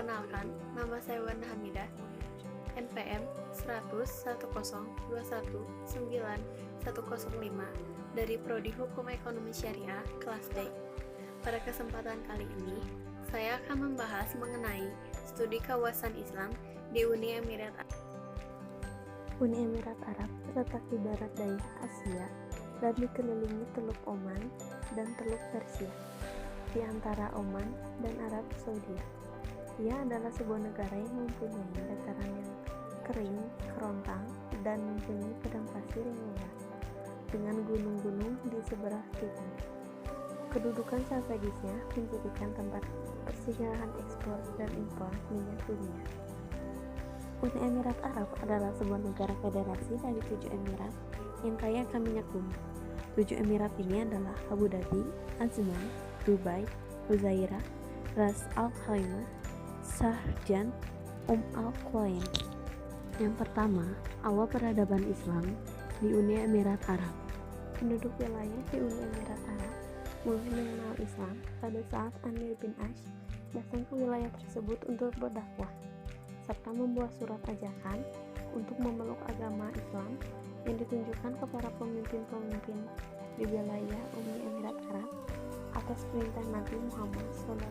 Perkenalkan, nama saya Wanda Hamidah, NPM 100.121.9105 dari Prodi Hukum Ekonomi Syariah kelas D. Pada kesempatan kali ini, saya akan membahas mengenai studi kawasan Islam di Uni Emirat Arab. Uni Emirat Arab terletak di barat daya Asia dan dikelilingi Teluk Oman dan Teluk Persia, di antara Oman dan Arab Saudi. Ia adalah sebuah negara yang mempunyai dataran yang kering, kerontang, dan mempunyai padang pasir yang luas, dengan gunung-gunung di sebelah timur. Kedudukan strategisnya menjadikan tempat persinggahan ekspor dan impor minyak dunia. Uni Emirat Arab adalah sebuah negara federasi dari 7 emirat yang kaya akan minyak bumi. 7 emirat ini adalah Abu Dhabi, Azman, Dubai, Huzairah, Ras Al Khaimah, Sharjah, Al Quwain. Yang pertama, awal peradaban Islam di Uni Emirat Arab. Penduduk wilayah di Uni Emirat Arab mulai mengenal Islam pada saat Amir bin Ash datang ke wilayah tersebut untuk berdakwah, serta membuat surat ajakan untuk memeluk agama Islam yang ditunjukkan kepada pemimpin-pemimpin di wilayah Uni Emirat Arab atas perintah Nabi Muhammad SAW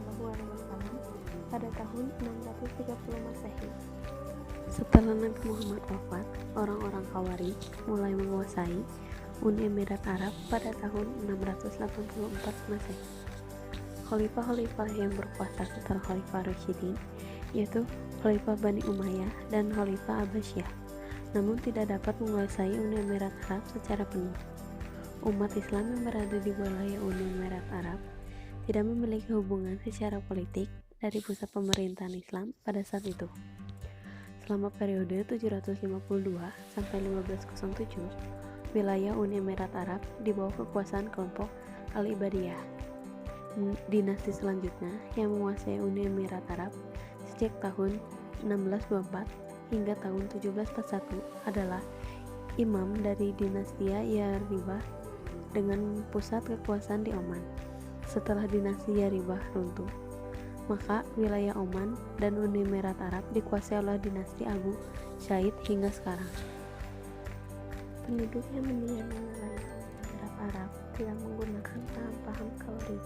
pada tahun 630 Masehi. Setelah Nabi Muhammad wafat, orang-orang Khawarij mulai menguasai Uni Emirat Arab pada tahun 684 Masehi. Khalifah-khalifah yang berkuasa setelah Khalifah Rasyidin yaitu Khalifah Bani Umayyah dan Khalifah Abbasiyah, namun tidak dapat menguasai Uni Emirat Arab secara penuh. Umat Islam yang berada di wilayah Uni Emirat Arab tidak memiliki hubungan secara politik dari pusat pemerintahan Islam pada saat itu. Selama periode 752 sampai 1507, wilayah Uni Emirat Arab di bawah kekuasaan kelompok Al-Ibadiyah. Dinasti selanjutnya yang menguasai Uni Emirat Arab sejak tahun 1624 hingga tahun 1741 adalah imam dari dinasti Yaribah dengan pusat kekuasaan di Oman. Setelah dinasti Yaribah runtuh, maka wilayah Oman dan Uni Emirat Arab dikuasai oleh dinasti Abu Said hingga sekarang. Penduduk yang mendiami wilayah Emirat Arab tidak menggunakan paham-paham Khawarij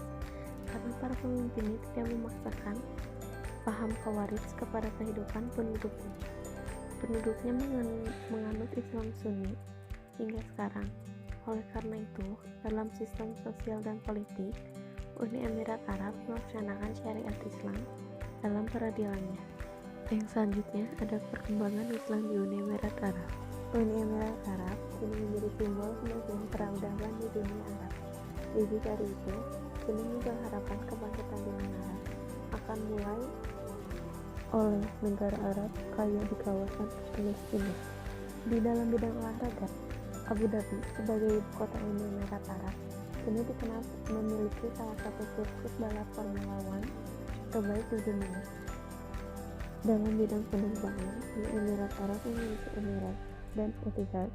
karena para pemimpinnya tidak memaksakan paham Khawarij kepada kehidupan penduduknya. Penduduknya menganut Islam Sunni hingga sekarang. Oleh karena itu, dalam sistem sosial dan politik, Uni Emirat Arab melaksanakan syariat Islam dalam peradilannya. Yang selanjutnya ada perkembangan Islam di Uni Emirat Arab. Uni Emirat Arab kini menjadi simbol kemajuan peradaban di dunia Arab. Lebih dari itu, kini muncul harapan kebangkitan dunia Arab akan mulai oleh negara Arab kaya di kawasan Palestina. Di dalam bidang olahraga, Abu Dhabi sebagai ibu kota Uni Emirat Arab kini dikenal memiliki salah satu sirkuit balap Formula One terbaik di dunia. Dalam bidang penerbangan, Uni Emirat Arab memiliki Emirates dan Etihad,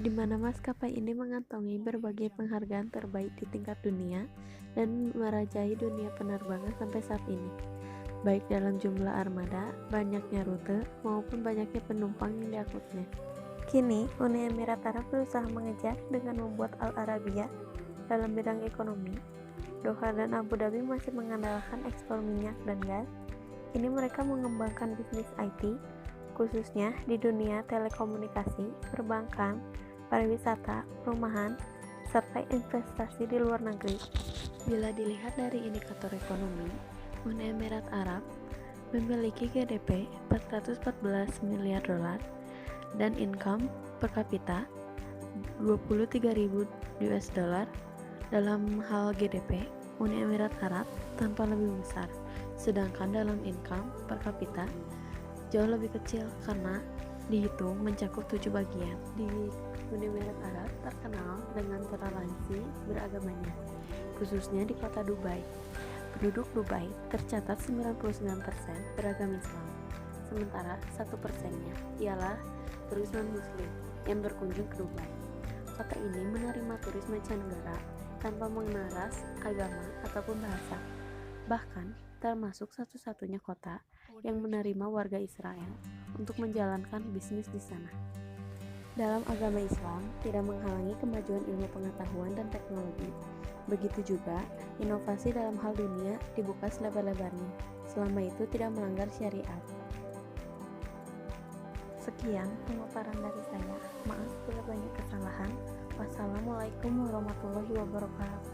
di mana maskapai ini mengantongi berbagai penghargaan terbaik di tingkat dunia dan merajai dunia penerbangan sampai saat ini, baik dalam jumlah armada, banyaknya rute, maupun banyaknya penumpang yang diangkutnya. Kini, Uni Emirat Arab berusaha mengejar dengan membuat Al-Arabiyah dalam bidang ekonomi. Doha dan Abu Dhabi masih mengandalkan ekspor minyak dan gas. Kini mereka mengembangkan bisnis IT, khususnya di dunia telekomunikasi, perbankan, pariwisata, perumahan, serta investasi di luar negeri. Bila dilihat dari indikator ekonomi, Uni Emirat Arab memiliki GDP 414 miliar dolar dan income per kapita 23.000 US dollar. Dalam hal GDP, Uni Emirat Arab tampak lebih besar, sedangkan dalam income per kapita jauh lebih kecil karena dihitung mencakup 7 bagian. Di Uni Emirat Arab terkenal dengan toleransi beragamanya, khususnya di kota Dubai. Penduduk Dubai tercatat 99% beragama Islam, sementara 1%-nya ialah turis non-muslim yang berkunjung ke Dubai. Kota ini menerima turis mancanegara tanpa mengenal ras, agama, ataupun bahasa. Bahkan, termasuk satu-satunya kota yang menerima warga Israel untuk menjalankan bisnis di sana. Dalam agama Islam, tidak menghalangi kemajuan ilmu pengetahuan dan teknologi. Begitu juga, inovasi dalam hal dunia dibuka selebar-lebarnya, selama itu tidak melanggar syariat. Sekian pemaparan dari saya. Maaf bila banyak kesalahan. Wassalamualaikum warahmatullahi wabarakatuh.